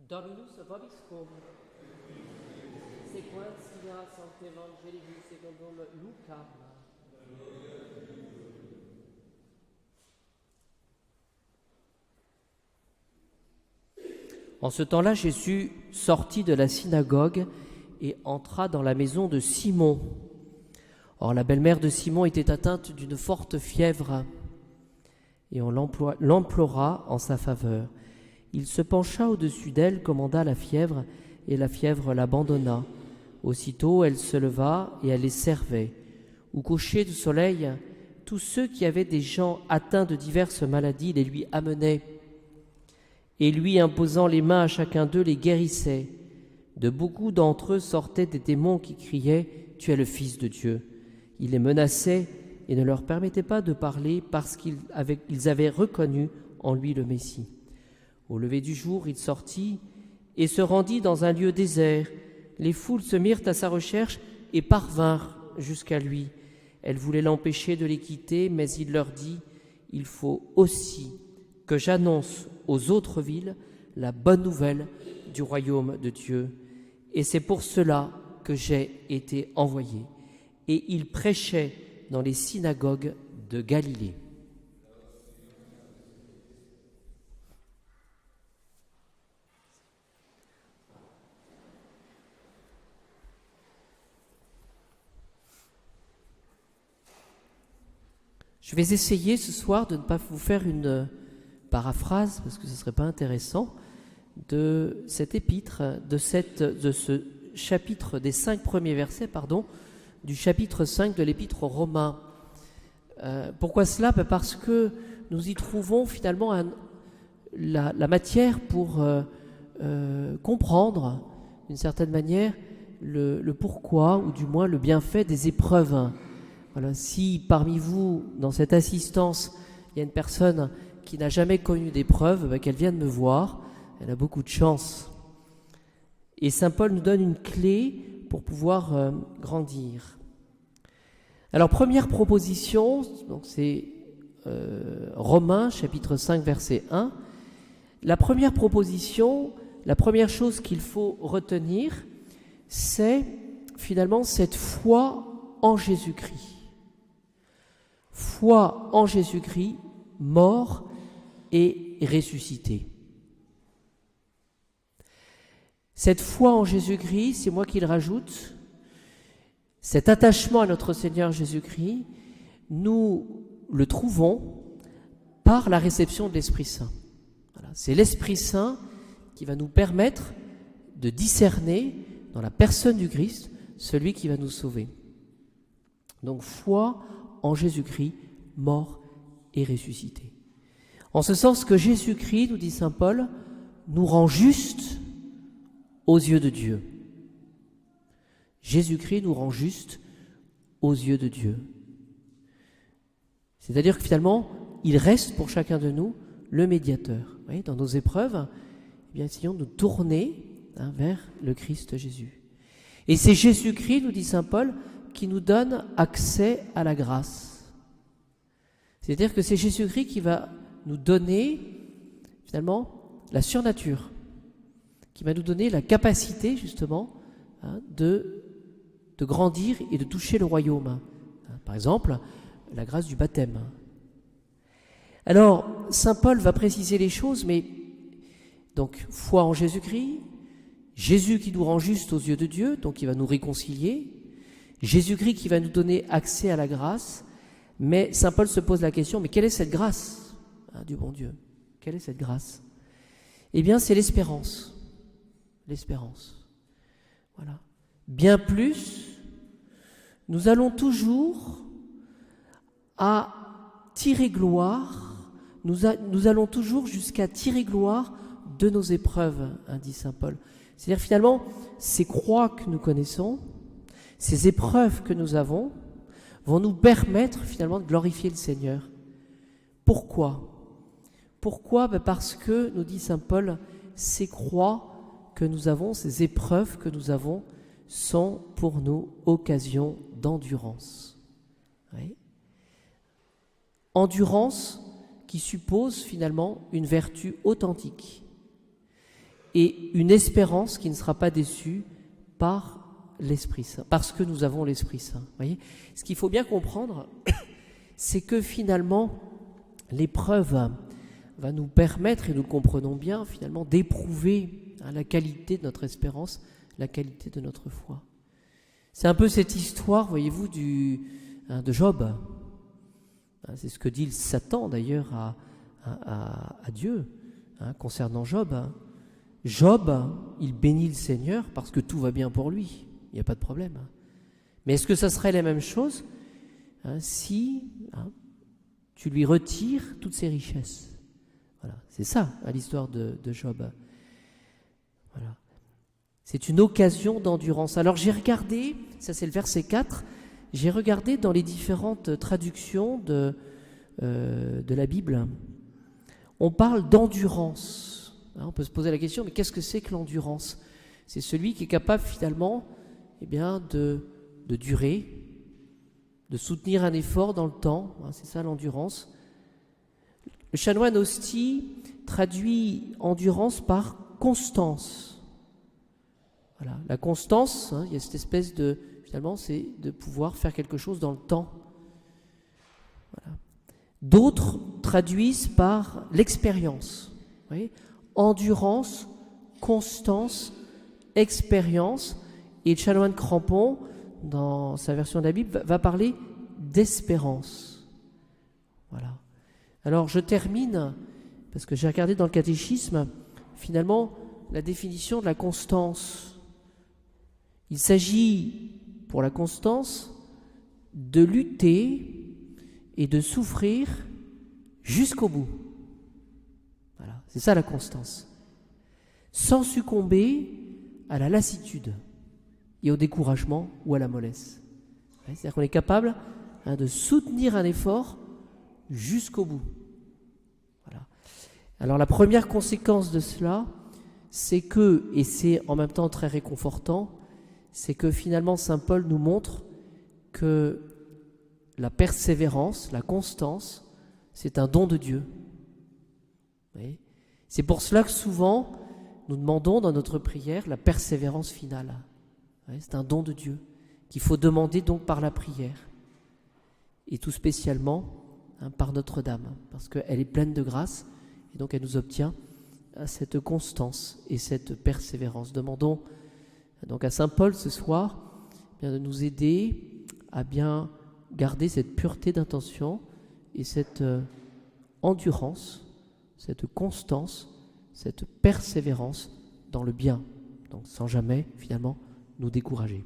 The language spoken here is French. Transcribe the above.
Dominus vobiscum, sequentia sancte Evangelii secundum Lucam. En ce temps-là, Jésus sortit de la synagogue et entra dans la maison de Simon. Or, la belle-mère de Simon était atteinte d'une forte fièvre, et on l'implora en sa faveur. Il se pencha au-dessus d'elle, commanda la fièvre, et la fièvre l'abandonna. Aussitôt, elle se leva et elle les servait. Au coucher du soleil, tous ceux qui avaient des gens atteints de diverses maladies les lui amenaient, et lui, imposant les mains à chacun d'eux, les guérissait. De beaucoup d'entre eux sortaient des démons qui criaient « Tu es le Fils de Dieu ». Il les menaçait et ne leur permettait pas de parler parce qu'ils avaient reconnu en lui le Messie. Au lever du jour, il sortit et se rendit dans un lieu désert. Les foules se mirent à sa recherche et parvinrent jusqu'à lui. Elles voulaient l'empêcher de les quitter, mais il leur dit « Il faut aussi que j'annonce aux autres villes la bonne nouvelle du royaume de Dieu. Et c'est pour cela que j'ai été envoyé. » Et il prêchait dans les synagogues de Galilée. Je vais essayer ce soir de ne pas vous faire une paraphrase, parce que ce ne serait pas intéressant, de cet épître, de ce chapitre, des 5 premiers versets, du chapitre 5 de l'épître aux Romains. Pourquoi cela ? Parce que nous y trouvons finalement la matière pour comprendre, d'une certaine manière, le pourquoi, ou du moins le bienfait des épreuves. Voilà, si parmi vous, dans cette assistance, il y a une personne qui n'a jamais connu d'épreuve, qu'elle vienne me voir, elle a beaucoup de chance. Et saint Paul nous donne une clé pour pouvoir grandir. Alors, première proposition, donc c'est Romains, chapitre 5, verset 1. La première proposition, la première chose qu'il faut retenir, c'est finalement cette foi en Jésus-Christ. Foi en Jésus-Christ, mort et ressuscité. Cette foi en Jésus-Christ, c'est moi qui le rajoute, cet attachement à notre Seigneur Jésus-Christ, nous le trouvons par la réception de l'Esprit Saint. Voilà, c'est l'Esprit Saint qui va nous permettre de discerner dans la personne du Christ celui qui va nous sauver. Donc, foi en Jésus-Christ, mort et ressuscité. En ce sens que Jésus-Christ, nous dit saint Paul, nous rend justes aux yeux de Dieu. Jésus-Christ nous rend justes aux yeux de Dieu. C'est-à-dire que finalement, il reste pour chacun de nous le médiateur. Vous voyez, dans nos épreuves, eh bien, essayons de nous tourner vers le Christ Jésus. Et c'est Jésus-Christ, nous dit saint Paul, qui nous donne accès à la grâce. C'est-à-dire que c'est Jésus-Christ qui va nous donner, finalement, la surnature, qui va nous donner la capacité, justement, de grandir et de toucher le royaume. Par exemple, la grâce du baptême. Alors, saint Paul va préciser les choses, mais donc, foi en Jésus-Christ, Jésus qui nous rend justes aux yeux de Dieu, donc il va nous réconcilier, Jésus-Christ qui va nous donner accès à la grâce, mais saint Paul se pose la question, mais quelle est cette grâce du bon Dieu ? Quelle est cette grâce ? Eh bien, c'est l'espérance. L'espérance. Voilà. Bien plus, nous allons toujours à tirer gloire, nous allons toujours jusqu'à tirer gloire de nos épreuves, dit saint Paul. C'est-à-dire finalement, ces croix que nous connaissons, ces épreuves que nous avons, vont nous permettre finalement de glorifier le Seigneur. Pourquoi ? Pourquoi ? Parce que, nous dit saint Paul, ces croix que nous avons, ces épreuves que nous avons, sont pour nous occasion d'endurance. Oui. Endurance qui suppose finalement une vertu authentique. et une espérance qui ne sera pas déçue par l'Esprit Saint, parce que nous avons l'Esprit Saint. Voyez, ce qu'il faut bien comprendre, c'est que finalement, l'épreuve va nous permettre, et nous le comprenons bien, finalement, d'éprouver la qualité de notre espérance, la qualité de notre foi. C'est un peu cette histoire, voyez-vous, de Job. C'est ce que dit Satan, d'ailleurs, à Dieu, concernant Job. Job, il bénit le Seigneur parce que tout va bien pour lui. Il n'y a pas de problème. Mais est-ce que ça serait la même chose si tu lui retires toutes ses richesses? Voilà, c'est ça l'histoire de Job. Voilà. C'est une occasion d'endurance. Alors j'ai regardé, ça c'est le verset 4, j'ai regardé dans les différentes traductions de la Bible. On parle d'endurance. On peut se poser la question, mais qu'est-ce que c'est que l'endurance? C'est celui qui est capable finalement de durer, de soutenir un effort dans le temps. C'est ça l'endurance. Le chanoine Ostie traduit endurance par constance. Voilà. La constance, il y a cette espèce de... Finalement, c'est de pouvoir faire quelque chose dans le temps. Voilà. D'autres traduisent par l'expérience. Vous voyez, endurance, constance, expérience. Et le chanoine Crampon, dans sa version de la Bible, va parler d'espérance. Voilà. Alors je termine, parce que j'ai regardé dans le catéchisme, finalement, la définition de la constance. Il s'agit, pour la constance, de lutter et de souffrir jusqu'au bout. Voilà, c'est ça la constance. Sans succomber à la lassitude et au découragement ou à la mollesse. C'est-à-dire qu'on est capable de soutenir un effort jusqu'au bout. Voilà. Alors la première conséquence de cela, c'est que, et c'est en même temps très réconfortant, c'est que finalement Saint Paul nous montre que la persévérance, la constance, c'est un don de Dieu. Vous voyez ? C'est pour cela que souvent nous demandons dans notre prière la persévérance finale. Vous voyez ? C'est un don de Dieu qu'il faut demander donc par la prière. Et tout spécialement par Notre-Dame, parce qu'elle est pleine de grâce et donc elle nous obtient cette constance et cette persévérance. Demandons donc à Saint Paul ce soir de nous aider à bien garder cette pureté d'intention et cette endurance, cette constance, cette persévérance dans le bien, donc sans jamais finalement nous décourager.